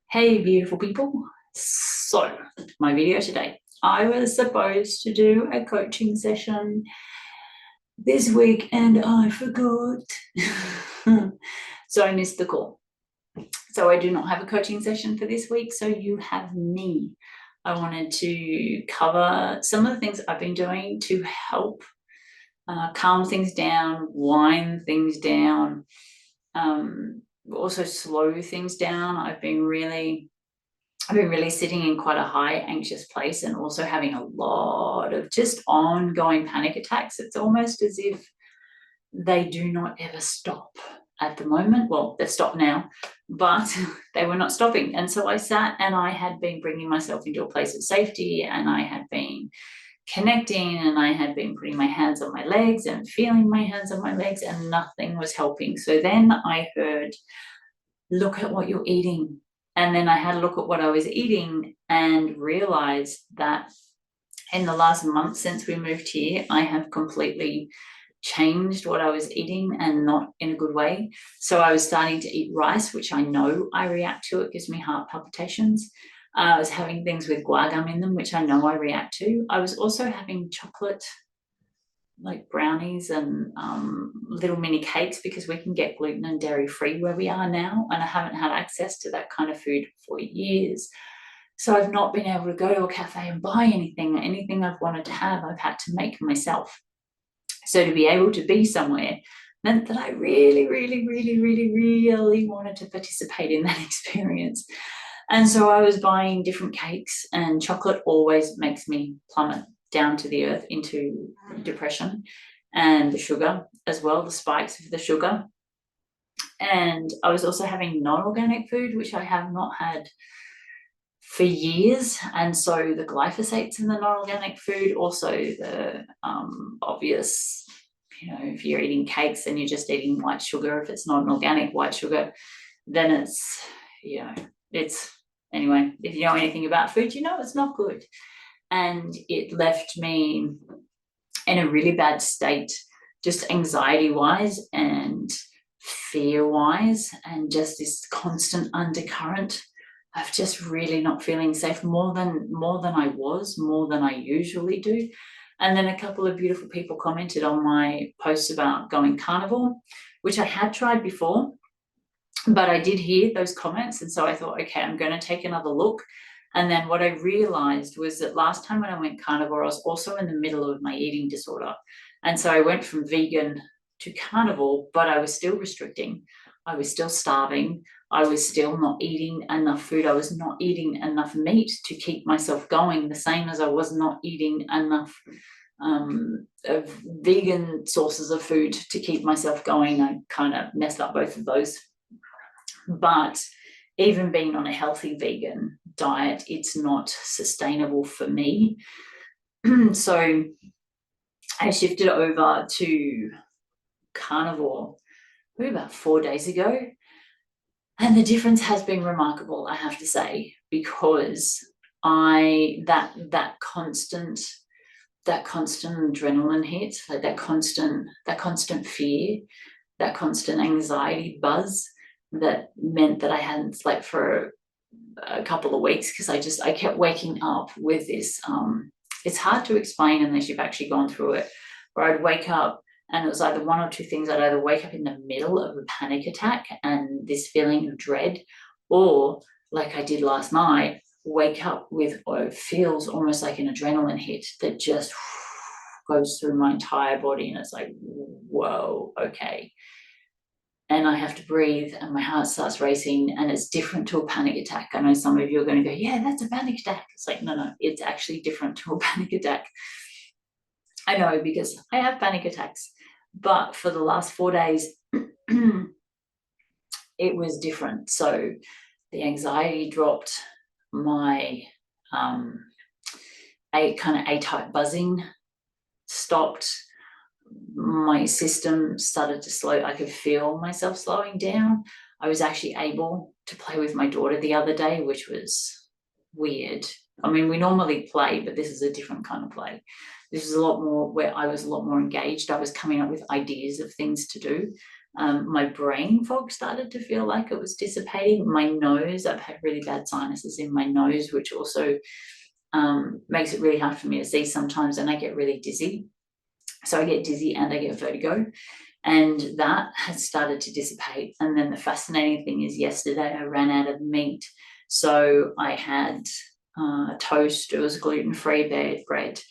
Hey, beautiful people. So, my video today. I was supposed to do a coaching session this week and I forgot. So, I missed the call. So, I do not have a coaching session for this week. So, you have me. I wanted to cover some of the things I've been doing to help calm things down, wind things down, also slow things down. I've been really sitting in quite a high anxious place and also having a lot of just ongoing panic attacks. It's almost as if they do not ever stop at the moment. Well, they've stopped now, but they were not stopping. And so I sat and I had been bringing myself into a place of safety, and I had been connecting, and I had been putting my hands on my legs and feeling my hands on my legs, and nothing was helping. So then I heard, look at what you're eating. And then I had a look at what I was eating and realized that in the last month since we moved here, I have completely changed what I was eating, and not in a good way. So I was starting to eat rice, which I know I react to. It gives me heart palpitations. I was having things with guar gum in them, which I know I react to. I was also having chocolate, like brownies and little mini cakes, because we can get gluten and dairy free where we are now, and I haven't had access to that kind of food for years. So I've not been able to go to a cafe and buy anything I've wanted to have. I've had to make myself. So to be able to be somewhere meant that I really, really, really, really, really wanted to participate in that experience. And so I was buying different cakes, and chocolate always makes me plummet down to the earth into depression, and the sugar as well, the spikes of the sugar. And I was also having non-organic food, which I have not had for years. And so the glyphosates in the non-organic food, also the obvious, if you're eating cakes and you're just eating white sugar, if it's not an organic white sugar, then it's anyway, if you know anything about food, it's not good. And it left me in a really bad state, just anxiety wise and fear wise, and just this constant undercurrent of just really not feeling safe, more than I usually do. And then a couple of beautiful people commented on my posts about going carnivore, which I had tried before, but I did hear those comments, and so I thought, okay, I'm going to take another look. And then what I realized was that last time when I went carnivore, I was also in the middle of my eating disorder. And so I went from vegan to carnivore, but I was still restricting. I was still starving. I was still not eating enough food. I was not eating enough meat to keep myself going, the same as I was not eating enough of vegan sources of food to keep myself going. I kind of messed up both of those. But even being on a healthy vegan diet, it's not sustainable for me. So I shifted over to carnivore about 4 days ago. And the difference has been remarkable, I have to say, because that constant adrenaline hit, like that constant fear, that constant anxiety buzz, that meant that I hadn't slept for a couple of weeks, because I kept waking up with this. It's hard to explain unless you've actually gone through it, where I'd wake up and it was either one or two things. I'd either wake up in the middle of a panic attack and this feeling of dread, or like I did last night, wake up with what feels almost like an adrenaline hit that just goes through my entire body, and it's like, whoa, okay. And I have to breathe, and my heart starts racing, and it's different to a panic attack. I know some of you are going to go, yeah, that's a panic attack. It's like, no, it's actually different to a panic attack. I know, because I have panic attacks, but for the last 4 days, it was different. So the anxiety dropped, my A-type buzzing stopped, my system started to slow. I could feel myself slowing down. I was actually able to play with my daughter the other day, which was weird. I mean, we normally play, but this is a different kind of play. This is a lot more where I was a lot more engaged. I was coming up with ideas of things to do. My brain fog started to feel like it was dissipating. My nose, I've had really bad sinuses in my nose, which also makes it really hard for me to see sometimes, and I get really dizzy. So I get dizzy and I get vertigo, and that has started to dissipate. And then the fascinating thing is yesterday I ran out of meat. So I had toast, it was gluten-free bread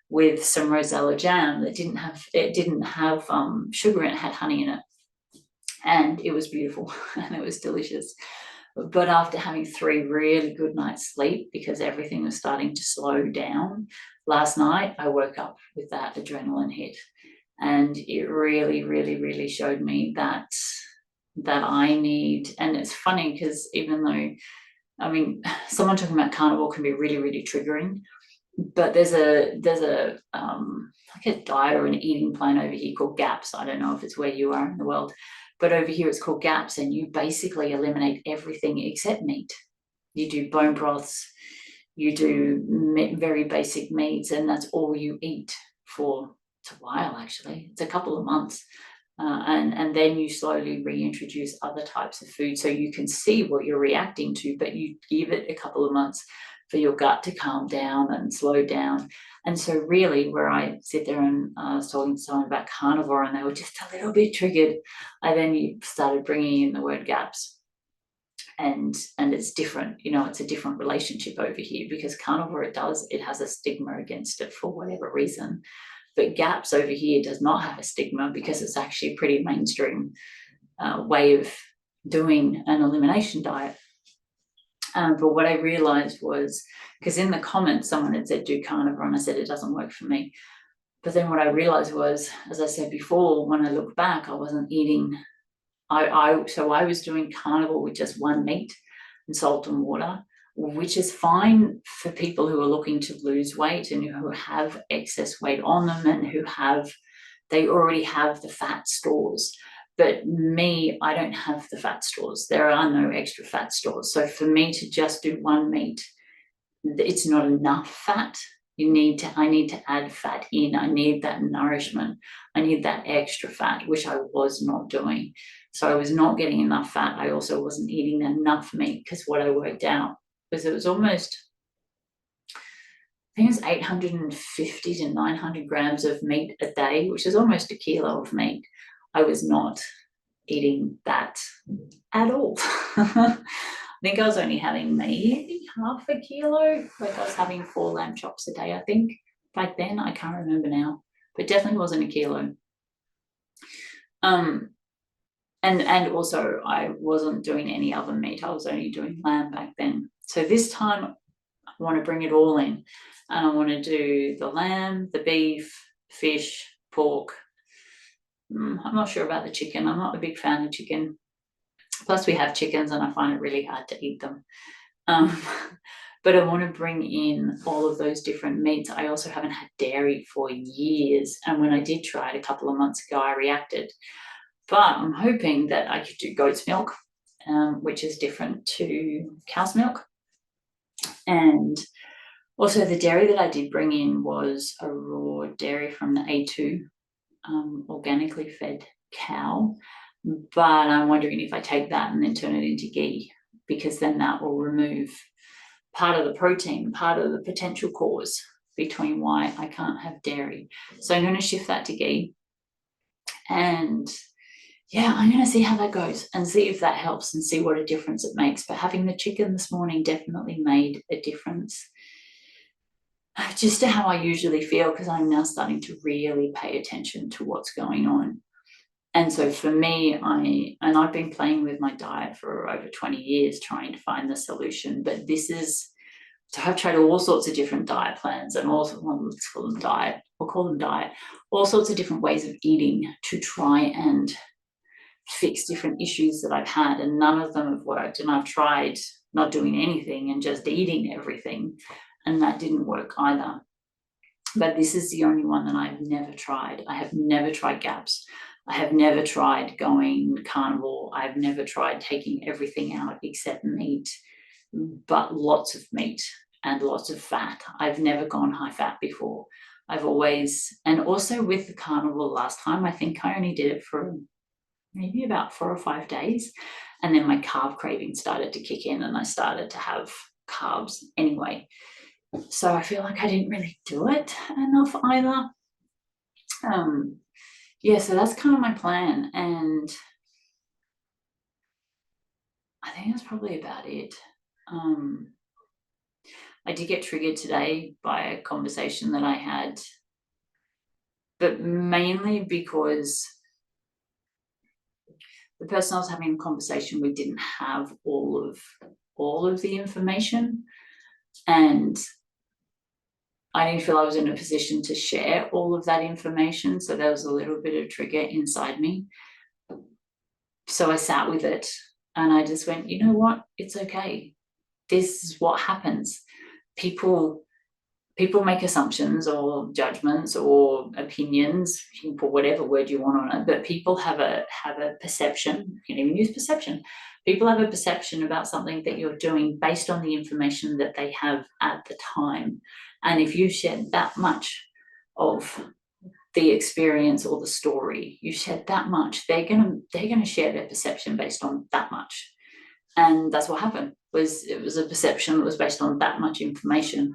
with some Rosella jam that didn't have sugar in it, had honey in it. And it was beautiful and it was delicious. But after having 3 really good nights sleep, because everything was starting to slow down, last night I woke up with that adrenaline hit, and it really, really, really showed me that I need. And it's funny because even though, I mean, someone talking about carnivore can be really, really triggering, but there's a like a diet or an eating plan over here called GAPS. I don't know if it's where you are in the world, but over here it's called GAPS, and you basically eliminate everything except meat. You do bone broths, you do very basic meats, and that's all you eat for a while. Actually, it's a couple of months, and then you slowly reintroduce other types of food so you can see what you're reacting to, but you give it a couple of months for your gut to calm down and slow down. And so really, where I sit there and I was talking to someone about carnivore and they were just a little bit triggered, I then started bringing in the word GAPS. And it's different, it's a different relationship over here, because carnivore, it has a stigma against it for whatever reason. But GAPS over here does not have a stigma because it's actually a pretty mainstream way of doing an elimination diet. But what I realized was, because in the comments someone had said do carnivore, and I said it doesn't work for me. But then what I realized was, as I said before, when I look back, I wasn't eating. So I was doing carnivore with just one meat and salt and water, which is fine for people who are looking to lose weight and who have excess weight on them and they already have the fat stores. But me, I don't have the fat stores. There are no extra fat stores. So for me to just do one meat, it's not enough fat. I need to add fat in. I need that nourishment. I need that extra fat, which I was not doing. So I was not getting enough fat. I also wasn't eating enough meat, because what I worked out was it was almost, I think it was 850 to 900 grams of meat a day, which is almost a kilo of meat. I was not eating that at all. I think I was only having maybe half a kilo. Like I was having 4 lamb chops a day, I think. Back then, I can't remember now, but definitely wasn't a kilo. And also I wasn't doing any other meat. I was only doing lamb back then. So this time I want to bring it all in, and I want to do the lamb, the beef, fish, pork. I'm not sure about the chicken. I'm not a big fan of chicken. Plus we have chickens and I find it really hard to eat them. But I want to bring in all of those different meats. I also haven't had dairy for years, and when I did try it a couple of months ago, I reacted. But I'm hoping that I could do goat's milk, which is different to cow's milk. And also the dairy that I did bring in was a raw dairy from the A2 organically fed cow. But I'm wondering if I take that and then turn it into ghee, because then that will remove part of the protein, part of the potential cause between why I can't have dairy. So I'm going to shift that to ghee. And yeah, I'm going to see how that goes and see if that helps and see what a difference it makes. But having the chicken this morning definitely made a difference, just to how I usually feel, because I'm now starting to really pay attention to what's going on. And so for me, I've been playing with my diet for over 20 years trying to find the solution. But so I've tried all sorts of different diet plans and all sorts of different ways of eating to try and fix different issues that I've had, and none of them have worked. And I've tried not doing anything and just eating everything, and that didn't work either. But this is the only one that I've never tried. I have never tried GAPS. I have never tried going carnivore. I've never tried taking everything out except meat, but lots of meat and lots of fat. I've never gone high fat before. I've always, and also with the carnivore last time, I think I only did it for maybe about 4 or 5 days. And then my carb craving started to kick in and I started to have carbs anyway. So I feel like I didn't really do it enough either. Yeah, so that's kind of my plan. And I think that's probably about it. I did get triggered today by a conversation that I had, but mainly because the person I was having a conversation with didn't have all of the information, and I didn't feel I was in a position to share all of that information. So there was a little bit of trigger inside me. So I sat with it and I just went, you know what? It's okay. This is what happens. People make assumptions or judgments or opinions. You can put whatever word you want on it, but people have a perception. You can even use perception. People have a perception about something that you're doing based on the information that they have at the time. And if you share that much of the experience or the story, you shared that much, they're gonna share their perception based on that much. And that's what happened. It was a perception that was based on that much information.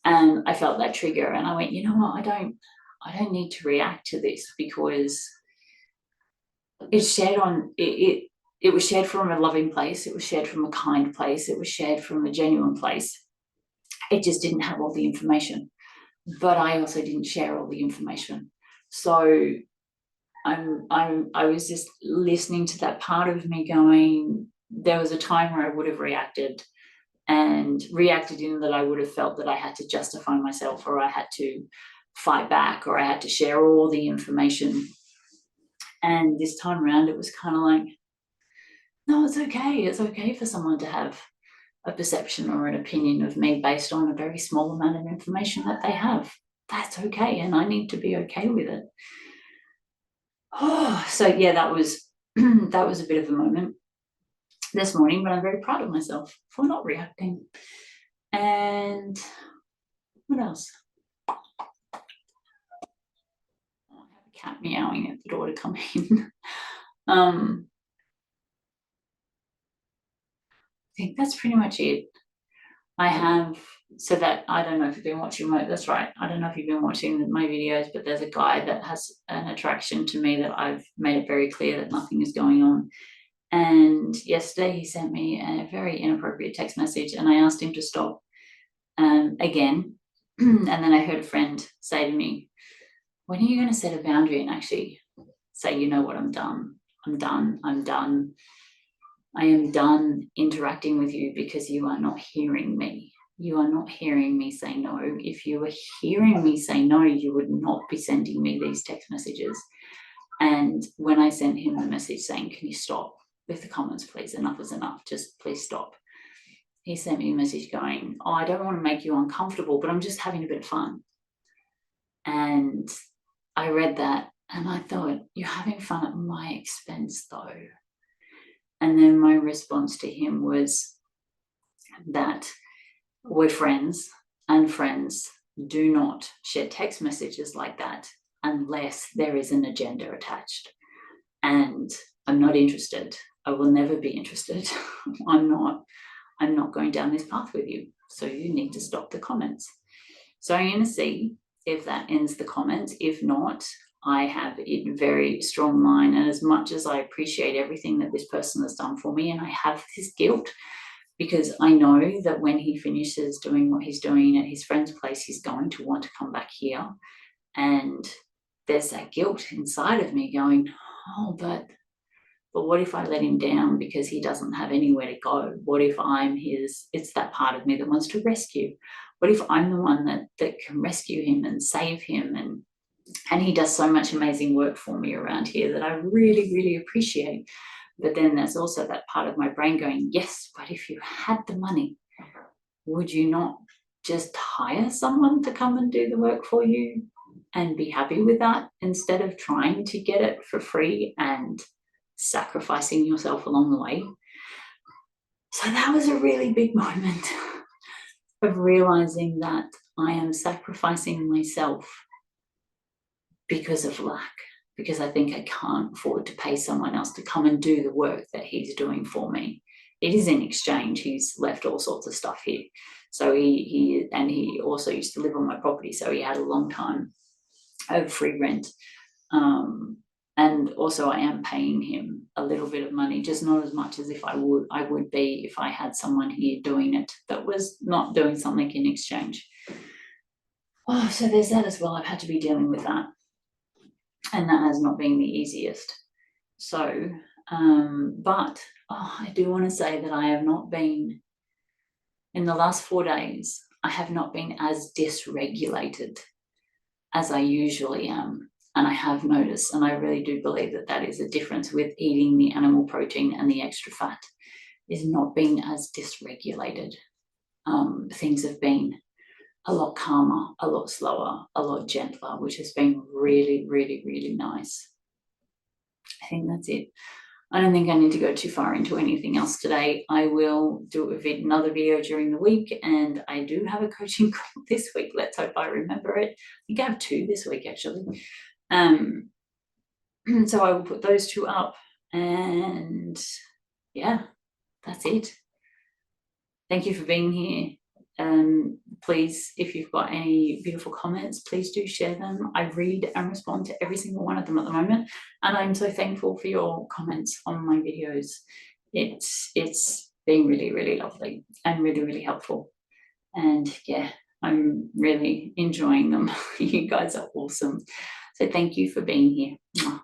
And I felt that trigger and I went, you know what, I don't need to react to this because it's shared on it was shared from a loving place, it was shared from a kind place, it was shared from a genuine place. It just didn't have all the information. But I also didn't share all the information. So I was just listening to that part of me going, there was a time where I would have reacted in that I would have felt that I had to justify myself or I had to fight back or I had to share all the information. And this time around, it was kind of like, no, it's okay. It's okay for someone to have a perception or an opinion of me based on a very small amount of information that they have. That's okay. And I need to be okay with it. Oh, so yeah, that was that was a bit of a moment this morning, but I'm very proud of myself for not reacting. And what else? I have a cat meowing at the door to come in. I think that's pretty much it. I have, so that, I don't know if you've been watching that's right, I don't know if you've been watching my videos, but there's a guy that has an attraction to me that I've made it very clear that nothing is going on. And yesterday he sent me a very inappropriate text message and I asked him to stop again. And then I heard a friend say to me, when are you going to set a boundary and actually say, you know what, I'm done. I'm done. I'm done. I am done interacting with you because you are not hearing me. You are not hearing me say no. If you were hearing me say no, you would not be sending me these text messages. And when I sent him the message saying, can you stop with the comments, please? Enough is enough. Just please stop. He sent me a message going, oh, I don't want to make you uncomfortable, but I'm just having a bit of fun. And I read that and I thought, you're having fun at my expense though. And then my response to him was that we're friends and friends do not share text messages like that unless there is an agenda attached. And I'm not interested. I will never be interested. I'm not going down this path with you. So you need to stop the comments. So I'm going to see if that ends the comments. If not, I have a very strong mind. And as much as I appreciate everything that this person has done for me, and I have this guilt because I know that when he finishes doing what he's doing at his friend's place, he's going to want to come back here. And there's that guilt inside of me going, oh, but what if I let him down because he doesn't have anywhere to go? What if I'm it's that part of me that wants to rescue. What if I'm the one that can rescue him and save him? And he does so much amazing work for me around here that I really, really appreciate. But then there's also that part of my brain going, yes, but if you had the money, would you not just hire someone to come and do the work for you and be happy with that instead of trying to get it for free and sacrificing yourself along the way? So that was a really big moment of realizing that I am sacrificing myself because of lack. because I think I can't afford to pay someone else to come and do the work that he's doing for me. It is in exchange. He's left all sorts of stuff here. So he also used to live on my property, so he had a long time of free rent. And also I am paying him a little bit of money, just not as much as if I would be if I had someone here doing it that was not doing something in exchange. Oh, so there's that as well. I've had to be dealing with that, and that has not been the easiest. So, but I do want to say that I have not been, in the last 4 days, I have not been as dysregulated as I usually am. And I have noticed, and I really do believe that that is a difference with eating the animal protein and the extra fat, is not being as dysregulated. Things have been a lot calmer, a lot slower, a lot gentler, which has been really, really, really nice. I think that's it. I don't think I need to go too far into anything else today. I will do another video during the week, and I do have a coaching call this week. Let's hope I remember it. I think I have 2 this week, actually. So I will put those 2 up, and yeah, that's it. Thank you for being here. Please, if you've got any beautiful comments, please do share them. I read and respond to every single one of them at the moment, and I'm so thankful for your comments on my videos. It's been really, really lovely and really, really helpful, and yeah, I'm really enjoying them. You guys are awesome. So thank you for being here.